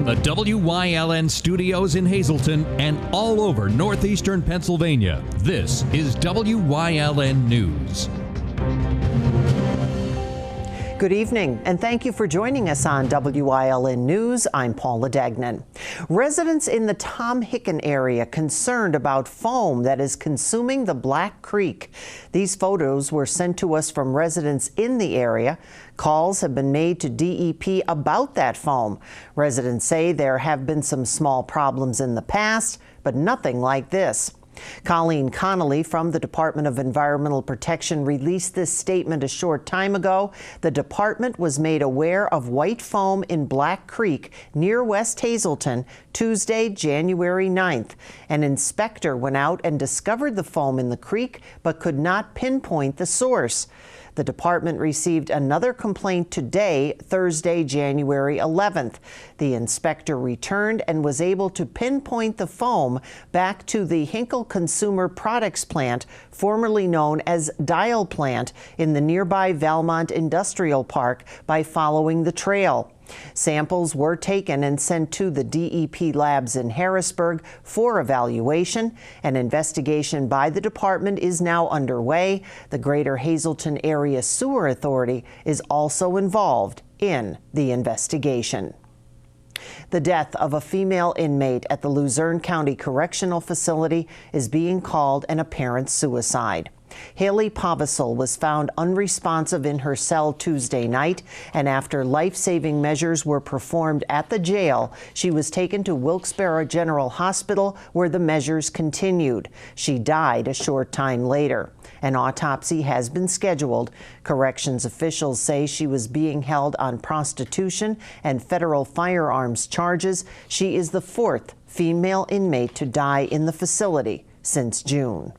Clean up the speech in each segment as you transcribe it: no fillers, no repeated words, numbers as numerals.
From the WYLN studios in Hazleton and all over northeastern Pennsylvania, this is WYLN News. Good evening, and thank you for joining us on WYLN News. I'm Paula Degnan. Residents in the Tom Hicken area concerned about foam that is consuming the Black Creek. These photos were sent to us from residents in the area. Calls have been made to DEP about that foam. Residents say there have been some small problems in the past, but nothing like this. Colleen Connolly from the Department of Environmental Protection released this statement a short time ago. The department was made aware of white foam in Black Creek near West Hazleton Tuesday, January 9th. An inspector went out and discovered the foam in the creek but could not pinpoint the source. The department received another complaint today, Thursday, January 11th. The inspector returned and was able to pinpoint the foam back to the Hinkle Consumer Products Plant, formerly known as Dial Plant, in the nearby Valmont Industrial Park by following the trail. Samples were taken and sent to the DEP labs in Harrisburg for evaluation. An investigation by the department is now underway. The Greater Hazleton Area Sewer Authority is also involved in the investigation. The death of a female inmate at the Luzerne County Correctional Facility is being called an apparent suicide. Haley Povasol was found unresponsive in her cell Tuesday night, and after life-saving measures were performed at the jail, she was taken to Wilkes-Barre General Hospital, where the measures continued. She died a short time later. An autopsy has been scheduled. Corrections officials say she was being held on prostitution and federal firearms charges. She is the fourth female inmate to die in the facility since June.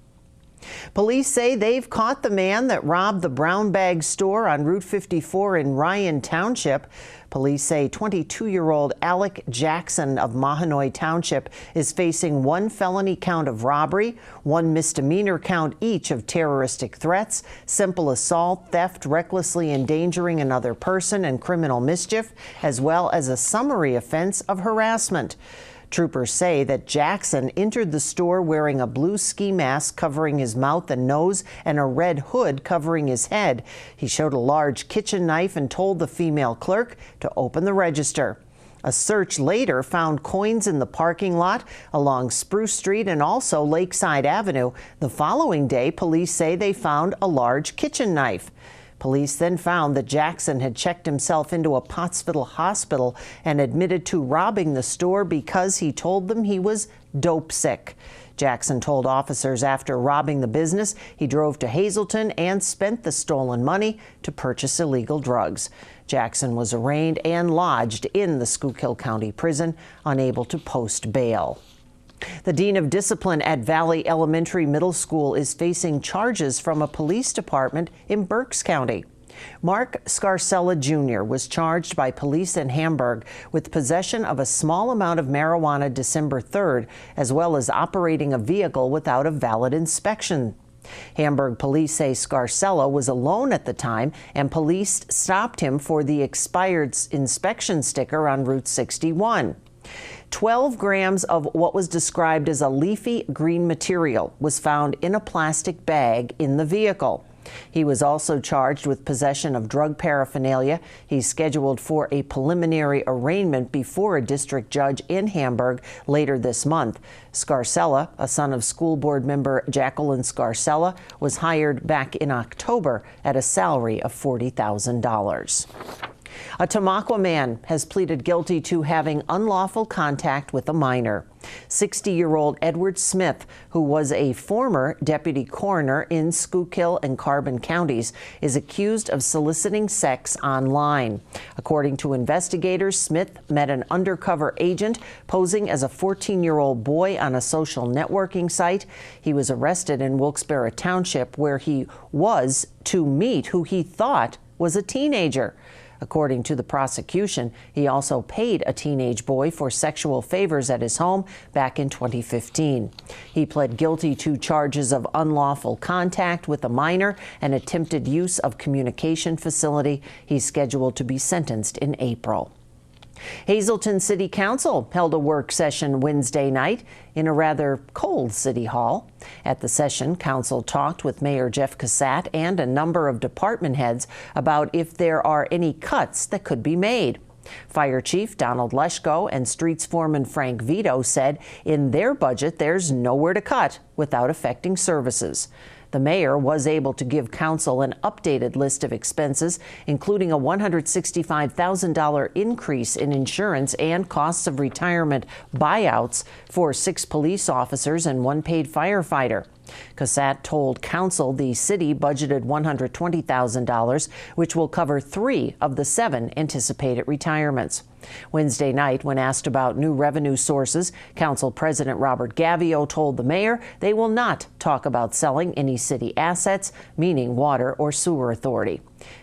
Police say they've caught the man that robbed the Brown Bag store on Route 54 in Ryan Township. Police say 22-year-old Alec Jackson of Mahanoy Township is facing one felony count of robbery, one misdemeanor count each of terroristic threats, simple assault, theft, recklessly endangering another person, and criminal mischief, as well as a summary offense of harassment. Troopers say that Jackson entered the store wearing a blue ski mask covering his mouth and nose and a red hood covering his head. He showed a large kitchen knife and told the female clerk to open the register. A search later found coins in the parking lot along Spruce Street and also Lakeside Avenue. The following day, police say they found a large kitchen knife. Police then found that Jackson had checked himself into a Pottsville hospital and admitted to robbing the store because he told them he was dope sick. Jackson told officers after robbing the business, he drove to Hazleton and spent the stolen money to purchase illegal drugs. Jackson was arraigned and lodged in the Schuylkill County Prison, unable to post bail. The Dean of Discipline at Valley Elementary Middle School is facing charges from a police department in Berks County. Mark Scarcella Jr. was charged by police in Hamburg with possession of a small amount of marijuana December 3rd, as well as operating a vehicle without a valid inspection. Hamburg police say Scarcella was alone at the time, and police stopped him for the expired inspection sticker on Route 61. 12 grams of what was described as a leafy green material was found in a plastic bag in the vehicle. He was also charged with possession of drug paraphernalia. He's scheduled for a preliminary arraignment before a district judge in Hamburg later this month. Scarcella, a son of school board member Jacqueline Scarcella, was hired back in October at a salary of $40,000. A Tamaqua man has pleaded guilty to having unlawful contact with a minor. 60-year-old Edward Smith, who was a former deputy coroner in Schuylkill and Carbon counties, is accused of soliciting sex online. According to investigators, Smith met an undercover agent posing as a 14-year-old boy on a social networking site. He was arrested in Wilkes-Barre Township, where he was to meet who he thought was a teenager. According to the prosecution, he also paid a teenage boy for sexual favors at his home back in 2015. He pled guilty to charges of unlawful contact with a minor and attempted use of communication facility. He's scheduled to be sentenced in April. Hazleton City Council held a work session Wednesday night in a rather cold City Hall. At the session, Council talked with Mayor Jeff Cassatt and a number of department heads about if there are any cuts that could be made. Fire Chief Donald Leschko and Streets Foreman Frank Vito said in their budget there's nowhere to cut without affecting services. The mayor was able to give council an updated list of expenses, including a $165,000 increase in insurance and costs of retirement buyouts for 6 police officers and 1 paid firefighter. Cassatt told council the city budgeted $120,000, which will cover 3 of the 7 anticipated retirements. Wednesday night, when asked about new revenue sources, Council President Robert Gavio told the mayor they will not talk about selling any city assets, meaning water or sewer authority.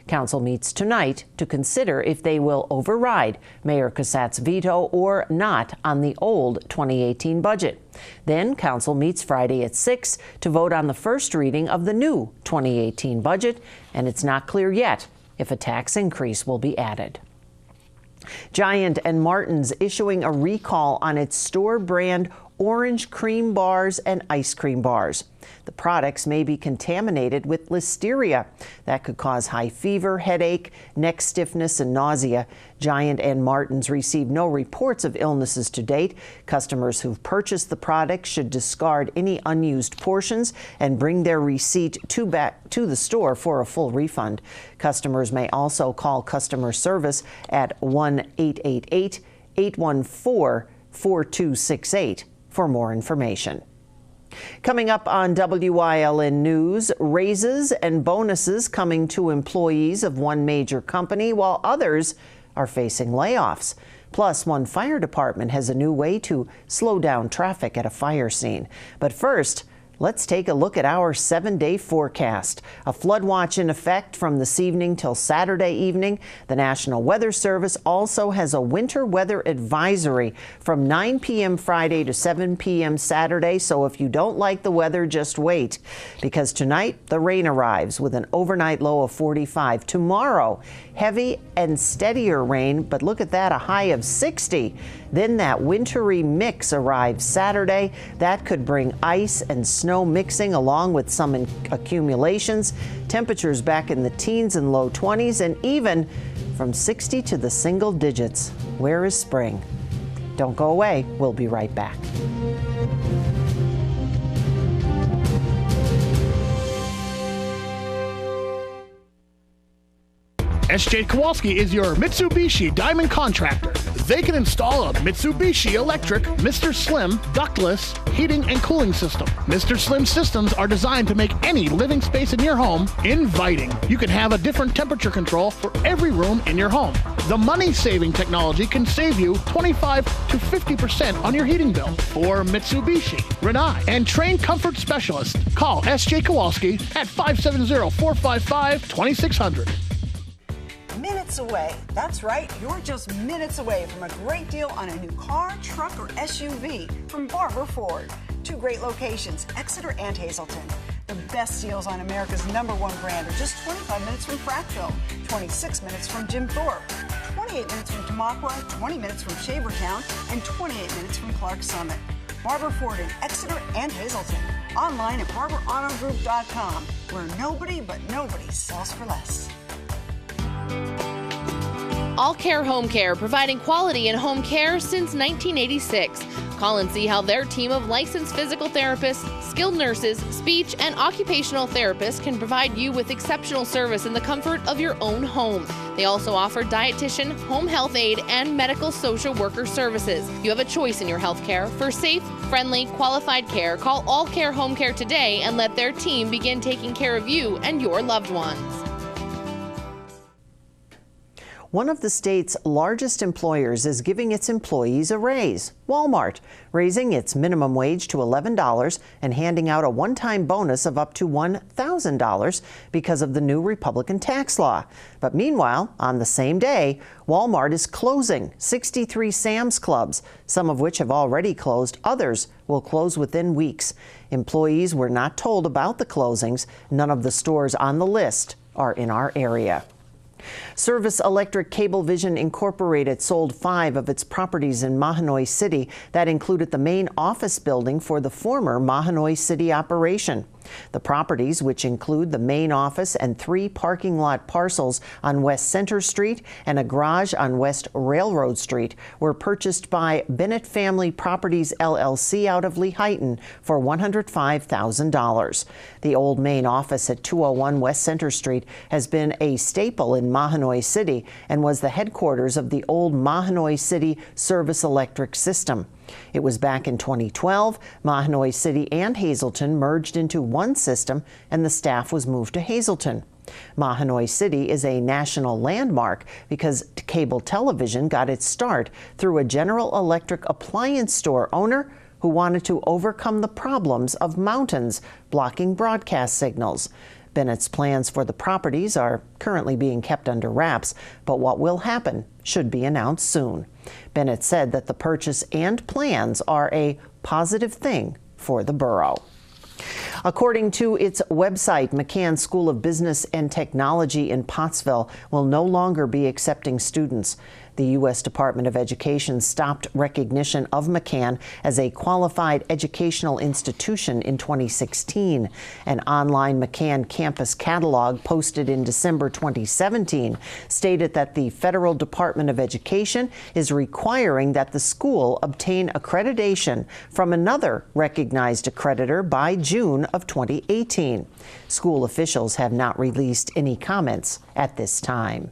Council meets tonight to consider if they will override Mayor Cassatt's veto or not on the old 2018 budget. Then Council meets Friday at 6 to vote on the first reading of the new 2018 budget, and it's not clear yet if a tax increase will be added. Giant and Martin's issuing a recall on its store brand orange cream bars and ice cream bars. The products may be contaminated with listeria that could cause high fever, headache, neck stiffness, and nausea. Giant and Martin's received no reports of illnesses to date. Customers who've purchased the product should discard any unused portions and bring their receipt back to the store for a full refund. Customers may also call customer service at 1-888-814-4268 for more information. Coming up on WYLN News, raises and bonuses coming to employees of one major company while others are facing layoffs. Plus, one fire department has a new way to slow down traffic at a fire scene. But first, let's take a look at our 7-day forecast. A flood watch in effect from this evening till Saturday evening. The National Weather Service also has a winter weather advisory from 9 p.m. Friday to 7 p.m. Saturday. So if you don't like the weather, just wait, because tonight the rain arrives with an overnight low of 45. Tomorrow, heavy and steadier rain, but look at that, a high of 60. Then that wintry mix arrives Saturday. That could bring ice and snow mixing along with some accumulations. Temperatures back in the teens and low 20s, and even from 60 to the single digits. Where is spring? Don't go away. We'll be right back. S.J. Kowalski is your Mitsubishi Diamond Contractor. They can install a Mitsubishi electric Mr. Slim ductless heating and cooling system. Mr. Slim systems are designed to make any living space in your home inviting. You can have a different temperature control for every room in your home. The money-saving technology can save you 25 to 50% on your heating bill. For Mitsubishi, Rinnai, and trained comfort specialists, call S.J. Kowalski at 570-455-2600. Minutes away. That's right, you're just minutes away from a great deal on a new car, truck, or SUV from Barber Ford. 2 great locations, Exeter and Hazleton. The best deals on America's #1 brand are just 25 minutes from Frackville, 26 minutes from Jim Thorpe, 28 minutes from Tamaqua, 20 minutes from Shavertown, and 28 minutes from Clark Summit. Barber Ford in Exeter and Hazleton. Online at barberautogroup.com, where nobody but nobody sells for less. All Care Home Care, providing quality in home care since 1986. Call and see how their team of licensed physical therapists, skilled nurses, speech, and occupational therapists can provide you with exceptional service in the comfort of your own home. They also offer dietitian, home health aide, and medical social worker services. You have a choice in your health care. For safe, friendly, qualified care, call All Care Home Care today and let their team begin taking care of you and your loved ones. One of the state's largest employers is giving its employees a raise. Walmart, raising its minimum wage to $11 and handing out a one-time bonus of up to $1,000 because of the new Republican tax law. But meanwhile, on the same day, Walmart is closing 63 Sam's Clubs, some of which have already closed. Others will close within weeks. Employees were not told about the closings. None of the stores on the list are in our area. Service Electric Cablevision Incorporated sold 5 of its properties in Mahanoy City. That included the main office building for the former Mahanoy City operation. The properties, which include the main office and 3 parking lot parcels on West Center Street and a garage on West Railroad Street, were purchased by Bennett Family Properties LLC out of Lehighton for $105,000. The old main office at 201 West Center Street has been a staple in Mahanoy City and was the headquarters of the old Mahanoy City Service Electric system. It was back in 2012, Mahanoy City and Hazleton merged into one system and the staff was moved to Hazleton. Mahanoy City is a national landmark because cable television got its start through a General Electric appliance store owner who wanted to overcome the problems of mountains blocking broadcast signals. Bennett's plans for the properties are currently being kept under wraps, but what will happen should be announced soon. Bennett said that the purchase and plans are a positive thing for the borough. According to its website, McCann School of Business and Technology in Pottsville will no longer be accepting students. The U.S. Department of Education stopped recognition of McCann as a qualified educational institution in 2016. An online McCann campus catalog posted in December 2017 stated that the Federal Department of Education is requiring that the school obtain accreditation from another recognized accreditor by June of 2018. School officials have not released any comments at this time.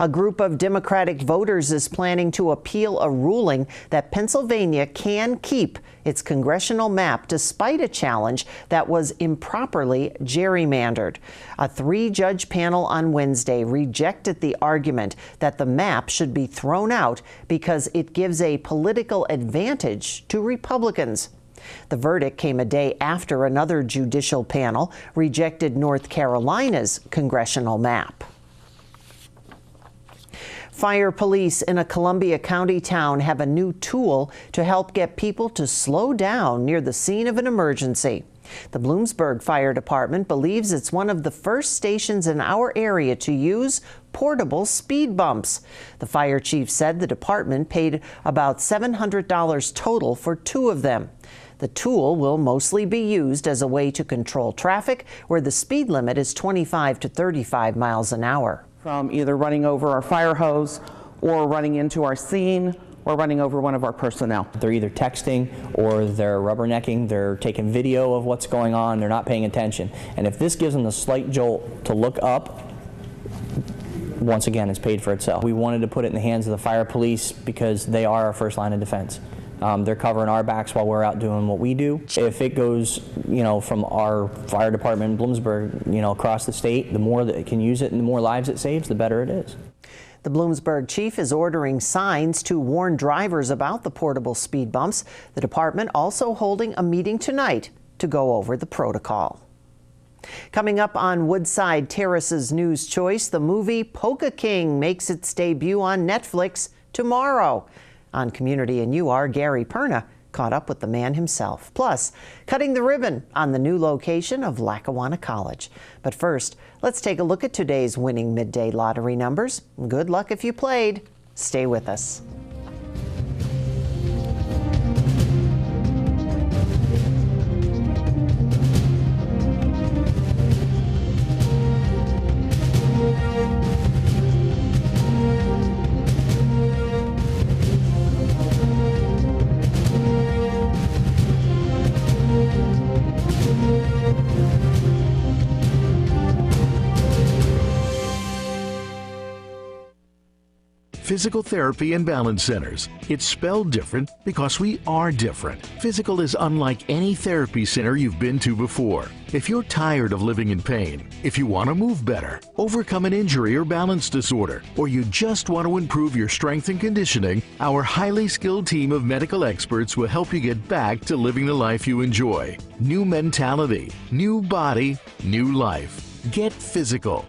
A group of Democratic voters is planning to appeal a ruling that Pennsylvania can keep its congressional map despite a challenge that was improperly gerrymandered. A 3-judge panel on Wednesday rejected the argument that the map should be thrown out because it gives a political advantage to Republicans. The verdict came a day after another judicial panel rejected North Carolina's congressional map. Fire police in a Columbia County town have a new tool to help get people to slow down near the scene of an emergency. The Bloomsburg Fire Department believes it's one of the first stations in our area to use portable speed bumps. The fire chief said the department paid about $700 total for 2 of them. The tool will mostly be used as a way to control traffic where the speed limit is 25 to 35 miles an hour. From either running over our fire hose or running into our scene or running over one of our personnel. They're either texting or they're rubbernecking, they're taking video of what's going on, they're not paying attention. And if this gives them the slight jolt to look up, once again, it's paid for itself. We wanted to put it in the hands of the fire police because they are our first line of defense. They're covering our backs while we're out doing what we do. If it goes, from our fire department in Bloomsburg, across the state, the more that it can use it and the more lives it saves, the better it is. The Bloomsburg chief is ordering signs to warn drivers about the portable speed bumps. The department also holding a meeting tonight to go over the protocol. Coming up on Woodside Terrace's News Choice, the movie Polka King makes its debut on Netflix tomorrow. On Community and UR, Gary Perna caught up with the man himself. Plus, cutting the ribbon on the new location of Lackawanna College. But first, let's take a look at today's winning midday lottery numbers. Good luck if you played. Stay with us. Physical Therapy and Balance Centers. It's spelled different because we are different. Physical is unlike any therapy center you've been to before. If you're tired of living in pain, if you want to move better, overcome an injury or balance disorder, or you just want to improve your strength and conditioning, our highly skilled team of medical experts will help you get back to living the life you enjoy. New mentality, new body, new life. Get physical.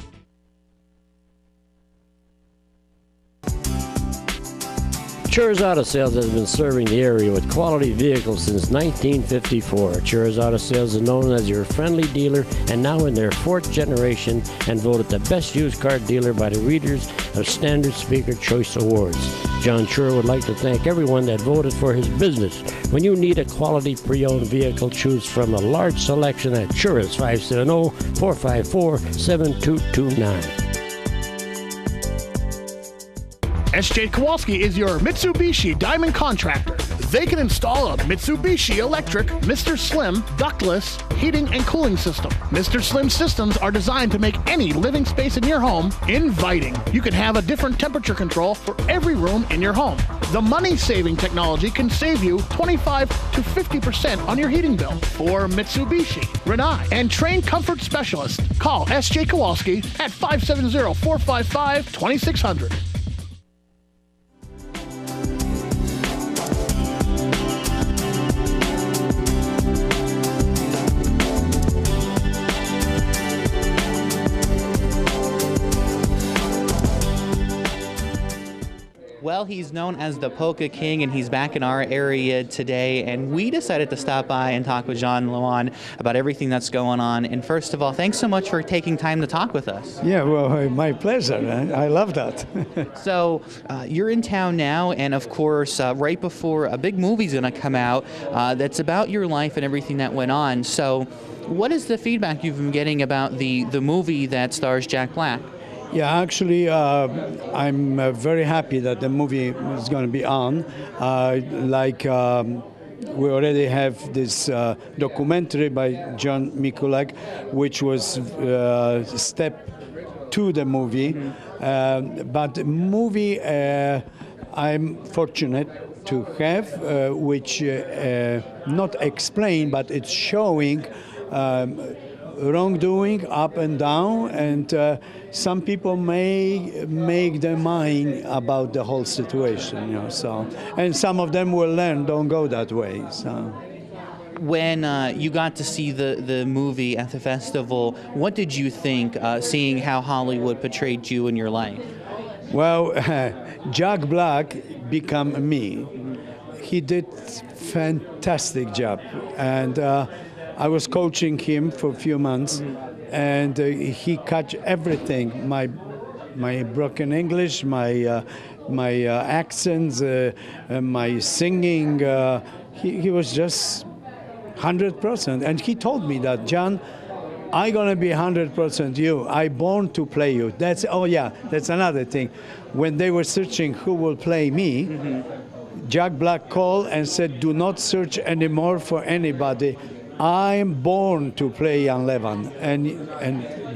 Chur's Auto Sales has been serving the area with quality vehicles since 1954. Chur's Auto Sales is known as your friendly dealer and now in their 4th generation and voted the best used car dealer by the readers of Standard Speaker Choice Awards. John Chur would like to thank everyone that voted for his business. When you need a quality pre-owned vehicle, choose from a large selection at Chur's 570-454-7229. S.J. Kowalski is your Mitsubishi Diamond Contractor. They can install a Mitsubishi electric Mr. Slim ductless heating and cooling system. Mr. Slim systems are designed to make any living space in your home inviting. You can have a different temperature control for every room in your home. The money-saving technology can save you 25 to 50% on your heating bill. For Mitsubishi, Renai, and trained comfort specialists, call S.J. Kowalski at 570-455-2600. Well, he's known as the Polka King, and he's back in our area today, and we decided to stop by and talk with Jean Lewan about everything that's going on. And first of all, thanks so much for taking time to talk with us. Yeah, well, my pleasure. I love that. So, you're in town now, and of course, right before a big movie's going to come out that's about your life and everything that went on. So, what is the feedback you've been getting about the movie that stars Jack Black? Yeah, actually, I'm very happy that the movie is going to be on. We already have this documentary by John Mikulek, which was step to the movie. But the movie I'm fortunate to have, which not explain, but it's showing wrongdoing up and down, and some people may make their mind about the whole situation, so, and some of them will learn, don't go that way. So when you got to see the movie at the festival, what did you think, seeing how Hollywood portrayed you in your life? Well, Jack Black became me. He did fantastic job, and I was coaching him for a few months, and he caught everything: my broken English, my accents, my singing. He was just 100%, and he told me that, John, I'm gonna be 100% you. I born to play you. That's another thing. When they were searching who will play me, Jack Black called and said, "Do not search anymore for anybody. I'm born to play Jan Lewan," and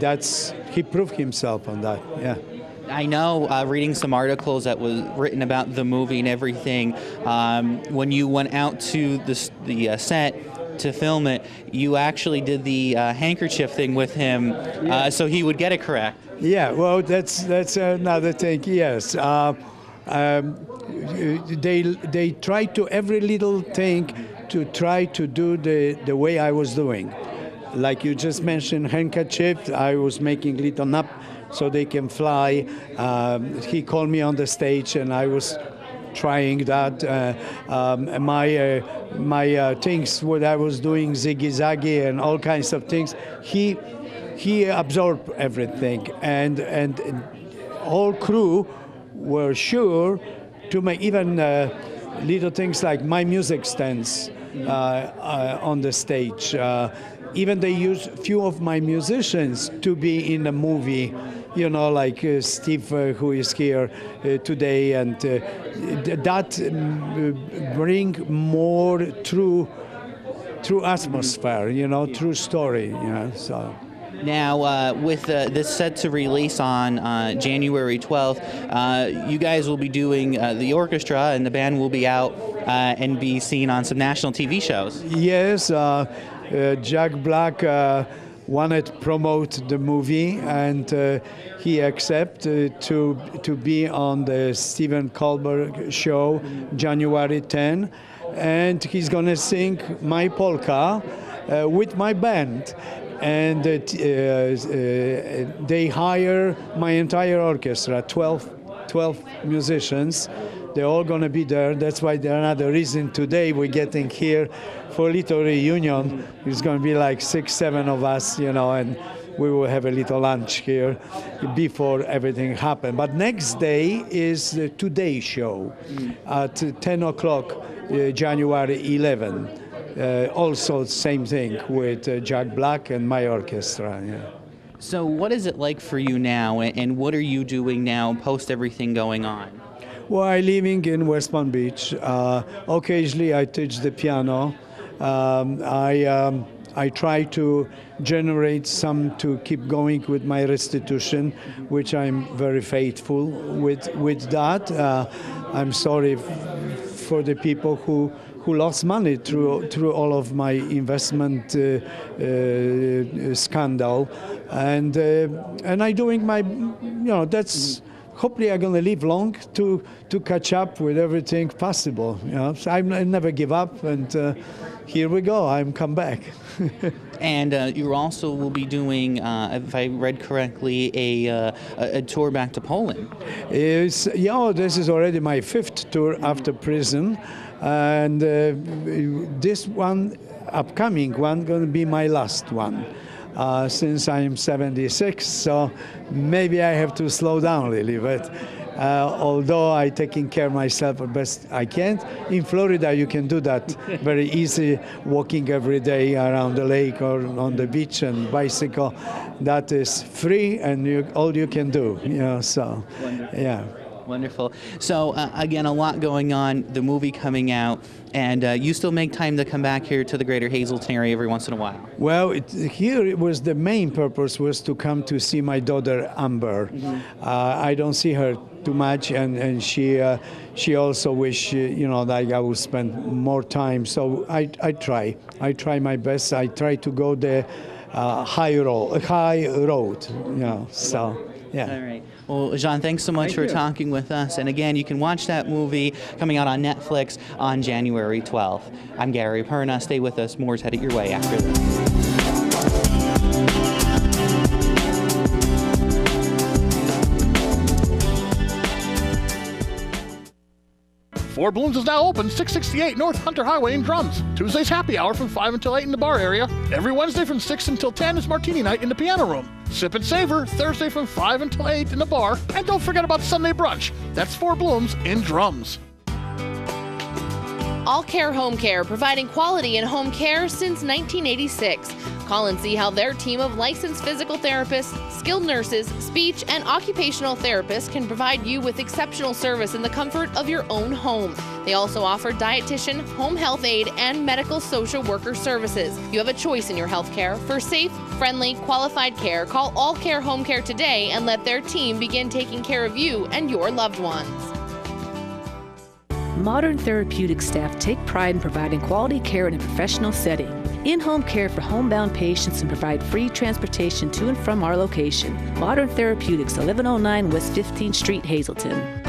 that's, he proved himself on that. Yeah. I know, reading some articles that was written about the movie and everything, when you went out to the set to film it, you actually did the handkerchief thing with him, so he would get it correct. Yeah, well, that's another thing. Yes, they try to every little thing to try to do the way I was doing. Like you just mentioned, handkerchief, I was making little nap so they can fly. He called me on the stage and I was trying that. My things, what I was doing, ziggy-zaggy and all kinds of things, he absorbed everything. And whole crew were sure to make even little things like my music stands on the stage. Even they use few of my musicians to be in the movie, like Steve, who is here today, and that bring more true atmosphere, true story, so. Now, with this set to release on January 12th, you guys will be doing, the orchestra and the band will be out and be seen on some national TV shows. Yes, Jack Black wanted to promote the movie, and he accepted to be on the Stephen Colbert show January 10, and he's going to sing my polka with my band. And they hire my entire orchestra, 12 musicians, They're all going to be there. That's why another reason today we're getting here for a little reunion. It's going to be like 6-7 of us, and we will have a little lunch here before everything happens. But next day is the Today Show at 10 o'clock, January 11. Also same thing with Jack Black and my orchestra. Yeah. So what is it like for you now, and what are you doing now post everything going on? Well, I'm living in West Palm Beach. Occasionally I teach the piano. I try to generate some to keep going with my restitution, which I'm very faithful with that. I'm sorry for the people who lost money through all of my investment scandal, and I'm doing my, that's. Hopefully I'm going to live long to catch up with everything possible. So I never give up, and here we go. I'm come back. And you also will be doing, if I read correctly, a tour back to Poland. This is already my 5th tour after prison, and this one, upcoming one, going to be my last one. Since I'm 76, so maybe I have to slow down a little bit. Although I'm taking care of myself as best I can. In Florida, you can do that very easy, walking every day around the lake or on the beach and bicycle. That is free, and all you can do. So, Wonderful. Yeah. Wonderful. So, again, a lot going on, the movie coming out, and you still make time to come back here to the greater Hazleton area every once in a while. Well, here it was the main purpose was to come to see my daughter, Amber. Mm-hmm. I don't see her too much, and she also wish, like I would spend more time. So I try my best. I try to go the high road, so. Yeah. All right. Well, Jean, thanks so much for talking with us. And again, you can watch that movie coming out on Netflix on January 12th. I'm Gary Perna. Stay with us. More's headed your way after this. Four Blooms is now open, 668 North Hunter Highway in Drums. Tuesday's happy hour from 5 until 8 in the bar area. Every Wednesday from 6 until 10 is Martini Night in the piano room. Sip and Savor, Thursday from 5 until 8 in the bar. And don't forget about Sunday brunch. That's Four Blooms in Drums. All Care Home Care, providing quality in home care since 1986. Call and see how their team of licensed physical therapists, skilled nurses, speech, and occupational therapists can provide you with exceptional service in the comfort of your own home. They also offer dietitian, home health aide, and medical social worker services. You have a choice in your health care. For safe, friendly, qualified care, call All Care Home Care today and let their team begin taking care of you and your loved ones. Modern therapeutic staff take pride in providing quality care in a professional setting. In-home care for homebound patients and provide free transportation to and from our location. Modern Therapeutics, 1109 West 15th Street, Hazleton.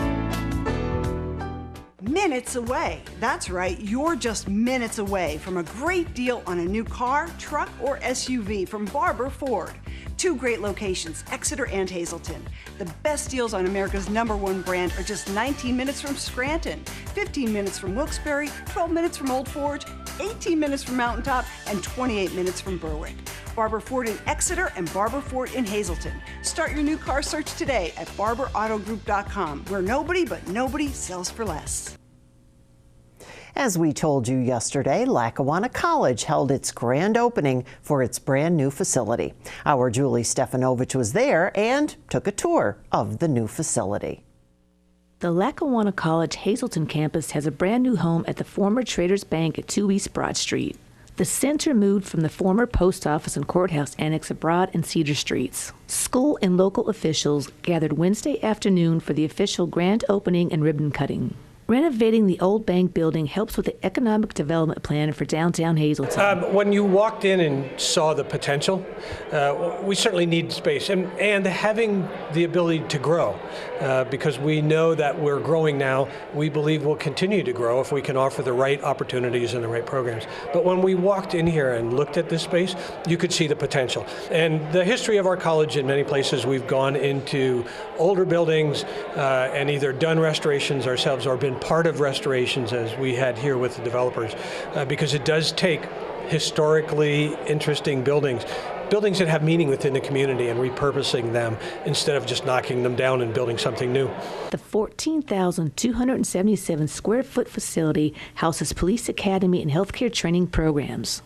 Minutes away. That's right, you're just minutes away from a great deal on a new car, truck, or SUV from Barber Ford. Two great locations, Exeter and Hazleton. The best deals on America's #1 brand are just 19 minutes from Scranton, 15 minutes from Wilkes-Barre, 12 minutes from Old Forge, 18 minutes from Mountaintop, and 28 minutes from Berwick. Barber Ford in Exeter and Barber Ford in Hazleton. Start your new car search today at barberautogroup.com, where nobody sells for less. As we told you yesterday, Lackawanna College held its grand opening for its brand new facility. Our Julie Stefanovich was there and took a tour of the new facility. The Lackawanna College Hazleton campus has a brand new home at the former Traders Bank at 2 East Broad Street. The center moved from the former post office and courthouse annex at Broad and Cedar Streets. School and local officials gathered Wednesday afternoon for the official grand opening and ribbon cutting. Renovating the old bank building helps with the economic development plan for downtown Hazleton. When you walked in and saw the potential, we certainly need space and having the ability to grow because we know that we're growing now. We believe we'll continue to grow if we can offer the right opportunities and the right programs. But when we walked in here and looked at this space, you could see the potential. And the history of our college, in many places, we've gone into older buildings and either done restorations ourselves or been been part of restorations as we had here with the developers, because it does take historically interesting buildings that have meaning within the community and repurposing them instead of just knocking them down and building something new. The 14,277 square foot facility houses police academy and healthcare training programs.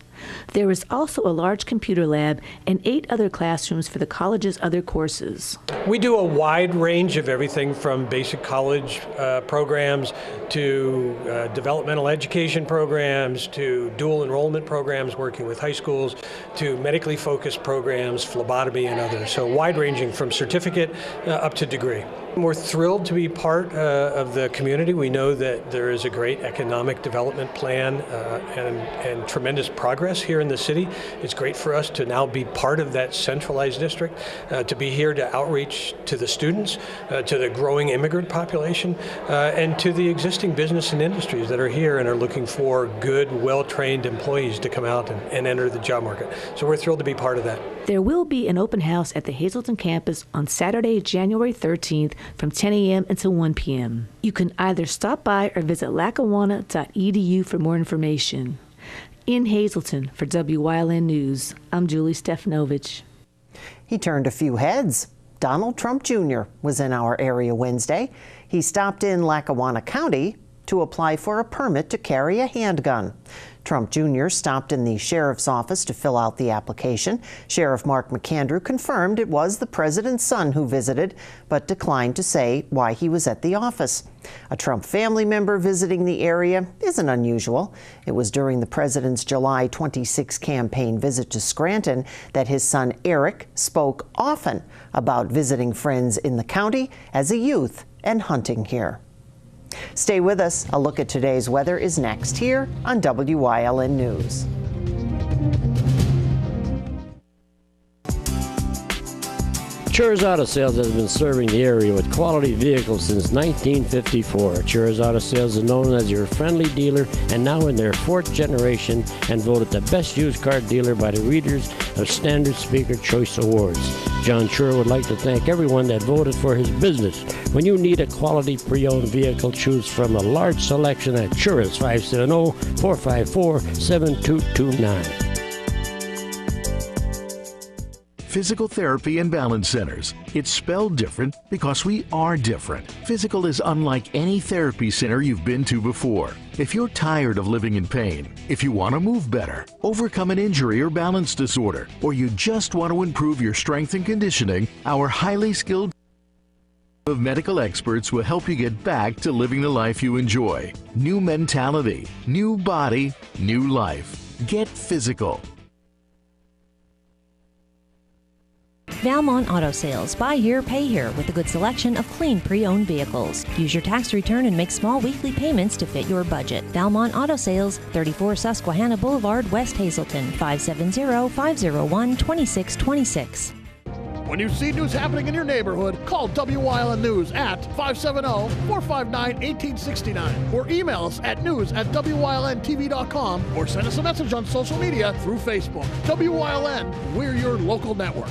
There is also a large computer lab and 8 other classrooms for the college's other courses. We do a wide range of everything from basic college programs to developmental education programs to dual enrollment programs working with high schools to medically focused programs, phlebotomy and others. So wide ranging from certificate up to degree. We're thrilled to be part of the community. We know that there is a great economic development plan and tremendous progress here in the city. It's great for us to now be part of that centralized district, to be here to outreach to the students, to the growing immigrant population, and to the existing business and industries that are here and are looking for good, well-trained employees to come out and enter the job market. So we're thrilled to be part of that. There will be an open house at the Hazleton campus on Saturday, January 13th from 10 a.m. until 1 p.m. You can either stop by or visit lackawanna.edu for more information. In Hazleton for WYLN News, I'm Julie Stefanovich. He turned a few heads. Donald Trump Jr. was in our area Wednesday. He stopped in Lackawanna County to apply for a permit to carry a handgun. Trump Jr. stopped in the sheriff's office to fill out the application. Sheriff Mark McAndrew confirmed it was the president's son who visited, but declined to say why he was at the office. A Trump family member visiting the area isn't unusual. It was during the president's July 26 campaign visit to Scranton that his son Eric spoke often about visiting friends in the county as a youth and hunting here. Stay with us. A look at today's weather is next here on WYLN News. Chur's Auto Sales has been serving the area with quality vehicles since 1954. Chur's Auto Sales is known as your friendly dealer and now in their 4th generation and voted the best used car dealer by the readers of Standard Speaker Choice Awards. John Chur would like to thank everyone that voted for his business. When you need a quality pre-owned vehicle, choose from a large selection at Chur's 570-454-7229. Physical Therapy and Balance Centers. It's spelled different because we are different. Physical is unlike any therapy center you've been to before. If you're tired of living in pain, if you want to move better, overcome an injury or balance disorder, or you just want to improve your strength and conditioning, our highly skilled team of medical experts will help you get back to living the life you enjoy. New mentality, new body, new life. Get physical. Valmont Auto Sales. Buy here, pay here with a good selection of clean pre-owned vehicles. Use your tax return and make small weekly payments to fit your budget. Valmont Auto Sales, 34 Susquehanna Boulevard, West Hazleton, 570-501-2626. When you see news happening in your neighborhood, call WYLN News at 570-459-1869 or email us at news@WYLNTV.com or send us a message on social media through Facebook. WYLN, we're your local network.